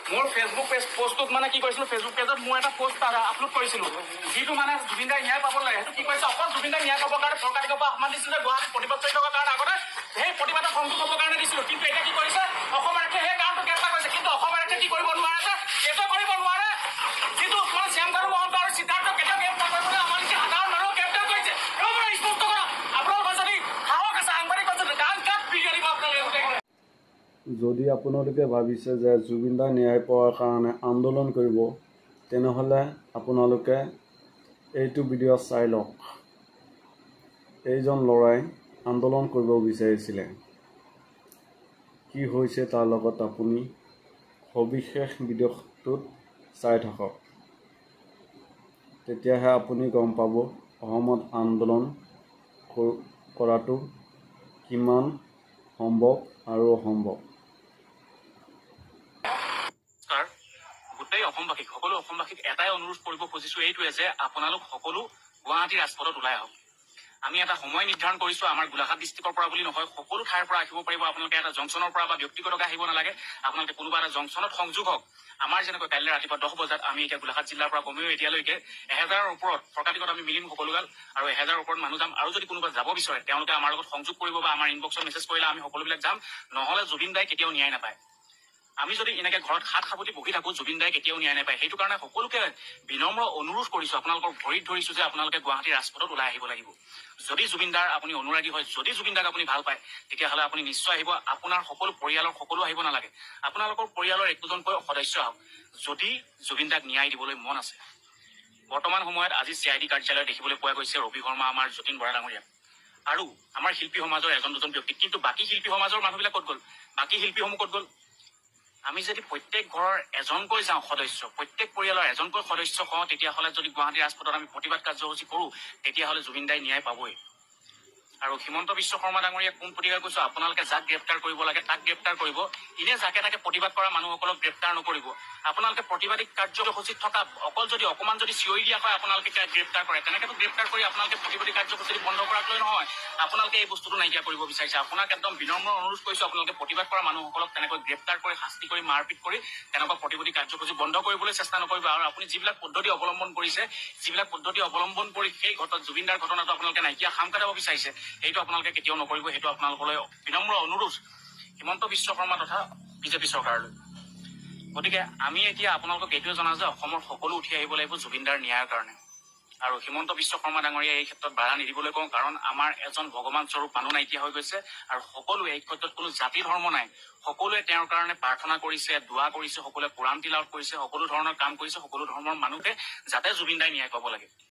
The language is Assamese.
মোৰ ফেচবুক পোষ্টত মানে কি কৰিছিলোঁ, ফেচবুক পেজত মোৰ এটা পোষ্ট আপলোড কৰিছিলোঁ, যিটো মানে জুবিন দাই ন্যায় পাব লাগে। সেইটো কি কৰিছে, অকল জুবিন দাই ন্যায় পাবৰ কাৰণে ফৰকাটিকৰ পৰা আহ্বান দিছিলে, গুৱাহাটী প্ৰতিবাদ কৰি থকাৰ কাৰণে আগতে সেই প্ৰতিবাদত সংযোগ হ'বৰ কাৰণে দিছিলোঁ। কিন্তু এতিয়া কি কৰিছে, অসম আৰক্ষীয়ে সেই কাৰণটো গ্ৰেপ্তাৰ কৰিছে। কিন্তু অসম আৰক্ষীয়ে কি কৰিব নোৱাৰে, এইটো কৰিব নোৱাৰে, যিটো মানে শ্যামকানু মহন্ত আৰু সিদ্ধাৰ্থ কেতিয়াও গ্ৰেপ্তাৰ কৰিবলৈ আমাৰ নিচিনা সাধাৰণ মানুহ গ্ৰেপ্তাৰ কৰিছে। স্পষ্ট কৰা আপোনালোকৰ যদি সাহস আছে, সাংবাদিক আছে, গান কাক বিজেপি আপোনালোকে। যদি আপোনালোকে ভাবিছে যে জুবিন দাই ন্যায় পোৱাৰ কাৰণে আন্দোলন কৰিব, তেনেহ'লে আপোনালোকে এইটো ভিডিঅ' চাই লওক। এইজন ল'ৰাই আন্দোলন কৰিব বিচাৰিছিলে, কি হৈছে তাৰ লগত আপুনি সবিশেষ ভিডিঅ'টোত চাই থাকক। তেতিয়াহে আপুনি গম পাব অসমত আন্দোলন কৰাটো কিমান সম্ভৱ আৰু অসম্ভৱ। গোটেই অসমবাসীক, সকলো অসমবাসীক এটাই অনুৰোধ কৰিব খুজিছো, এইটোৱে যে আপোনালোক সকলো গুৱাহাটীৰ ৰাজপথত ওলাই আহক। আমি এটা সময় নিৰ্ধাৰণ কৰিছো, আমাৰ গোলাঘাট ডিষ্ট্ৰিক্টৰ পৰা বুলি নহয়, সকলো ঠাইৰ পৰা আহিব পাৰিব। আপোনালোকে এটা জংচনৰ পৰা বা ব্যক্তিগতকে আহিব নালাগে, আপোনালোকে কোনোবা এটা জংচনত সংযোগ হওক। আমাৰ যেনেকৈ কাইলৈ ৰাতিপুৱা 10 বজাত আমি এতিয়া গোলাঘাট জিলাৰ পৰা কমেও এতিয়ালৈকে 1000ৰ ওপৰত ফৰকাটিকত আমি মিলিম সকলোগাল, আৰু 1000ৰ ওপৰত মানুহ যাম। আৰু যদি কোনোবা যাব বিচাৰে তেওঁলোকে আমাৰ লগত সংযোগ কৰিব বা আমাৰ ইনবক্সত মেছেজ কৰিলে আমি সকলোবিলাক যাম। নহ'লে জুবিন দাই কেতিয়াও ন্যায় নাপায়। আমি যদি এনেকে ঘৰত হাত সাবতি বহি থাকো, জুবিন দাই কেতিয়াও ন্যায় নাপায়। সেইটো কাৰণে সকলোকে বিনম্ৰ অনুৰোধ কৰিছো, আপোনালোকৰ ভৰিত ধৰিছো যে আপোনালোকে গুৱাহাটীৰ ৰাজপথত ওলাই আহিব লাগিব। যদি জুবিন দাৰ আপুনি অনুৰাগী হয়, যদি জুবিন দাক আপুনি ভাল পায়, তেতিয়াহ'লে আপুনি নিশ্চয় আহিব। আপোনাৰ সকলো পৰিয়ালৰ সকলো আহিব নালাগে, আপোনালোকৰ পৰিয়ালৰ একোজনকৈ সদস্য আহক, যদি জুবিন দাক ন্যায় দিবলৈ মন আছে। বৰ্তমান সময়ত আজি CID কাৰ্যালয় দেখিবলৈ পোৱা গৈছে ৰবি শৰ্মা, আমাৰ যতীন বৰা ডাঙৰীয়া আৰু আমাৰ শিল্পী সমাজৰ এজন দুজন ব্যক্তি। কিন্তু বাকী শিল্পী সমাজৰ মানুহবিলাক ক'ত গ'ল, বাকী শিল্পীসমূহ ক'ত গ'ল? আমি যদি প্ৰত্যেক ঘৰৰ এজনকৈ যাওঁ সদস্য, প্ৰত্যেক পৰিয়ালৰ এজনকৈ সদস্য হওঁ, তেতিয়াহ'লে যদি গুৱাহাটী ৰাজপথত আমি প্ৰতিবাদ কাৰ্যসূচী কৰোঁ, তেতিয়াহ'লে জুবিন দাই ন্যায় পাবই। আৰু হিমন্ত বিশ্ব শৰ্মা ডাঙৰীয়া কোন প্ৰতিকাৰ কৈছো, আপোনালোকে যাক গ্ৰেপ্তাৰ কৰিব লাগে তাক গ্ৰেপ্তাৰ কৰিব, এনে যাকে তাকে প্ৰতিবাদ কৰা মানুহসকলক গ্ৰেপ্তাৰ নকৰিব। আপোনালোকে প্ৰতিবাদী কাৰ্যসূচীত থকা অকল যদি অকণমান যদি চিঞৰি দিয়া হয় আপোনালোকে গ্ৰেপ্তাৰ কৰে, তেনেকেতো গ্ৰেপ্তাৰ কৰি আপোনালোকে প্ৰতিবাদী কাৰ্যসূচী বন্ধ কৰাক লৈ নহয়, আপোনালোকে এই বস্তুটো নাইকিয়া কৰিব বিচাৰিছে। আপোনাক একদম বিনম্ৰ অনুৰোধ কৰিছো, আপোনালোকে প্ৰতিবাদ কৰা মানুহসকলক তেনেকৈ গ্ৰেপ্তাৰ কৰি শাস্তি কৰি মাৰপিট কৰি তেনেকুৱা প্ৰতিবাদী কাৰ্যসূচী বন্ধ কৰিবলৈ চেষ্টা নকৰিব। আৰু আপুনি যিবিলাক পদ্ধতি অৱলম্বন কৰিছে, যিবিলাক পদ্ধতি অৱলম্বন কৰি সেই জুবিন দাৰ ঘটনাটো আপোনালোকে নাইকিয়া খাম কাটাব বিচাৰিছে, সেইটো আপোনালোকে কেতিয়াও নকৰিব। সেইটো আপোনালোকলৈ বিনম্ৰ অনুৰোধ হিমন্ত বিশ্ব শৰ্মা তথা বিজেপি চৰকাৰলৈ। গতিকে আমি এতিয়া আপোনালোকক এইটোৱে জনাওঁ যে অসমৰ সকলো উঠি আহিব লাগিব জুবিন দাৰ ন্যায়ৰ কাৰণে। আৰু হিমন্ত বিশ্ব শৰ্মা ডাঙৰীয়া এই ক্ষেত্ৰত বাধা নিদিবলৈ কওঁ, কাৰণ আমাৰ এজন ভগৱান স্বৰূপ মানুহ নাইকিয়া হৈ গৈছে। আৰু সকলোৱে এই ক্ষেত্ৰত কোনো জাতি ধৰ্ম নাই, সকলোৱে তেওঁৰ কাৰণে প্ৰাৰ্থনা কৰিছে, দোৱা কৰিছে, সকলোৱে কোৰাণ তিলাৱত কৰিছে, সকলো ধৰণৰ কাম কৰিছে, সকলো ধৰ্মৰ মানুহে যাতে জুবিন দাই ন্যায় পাব লাগে।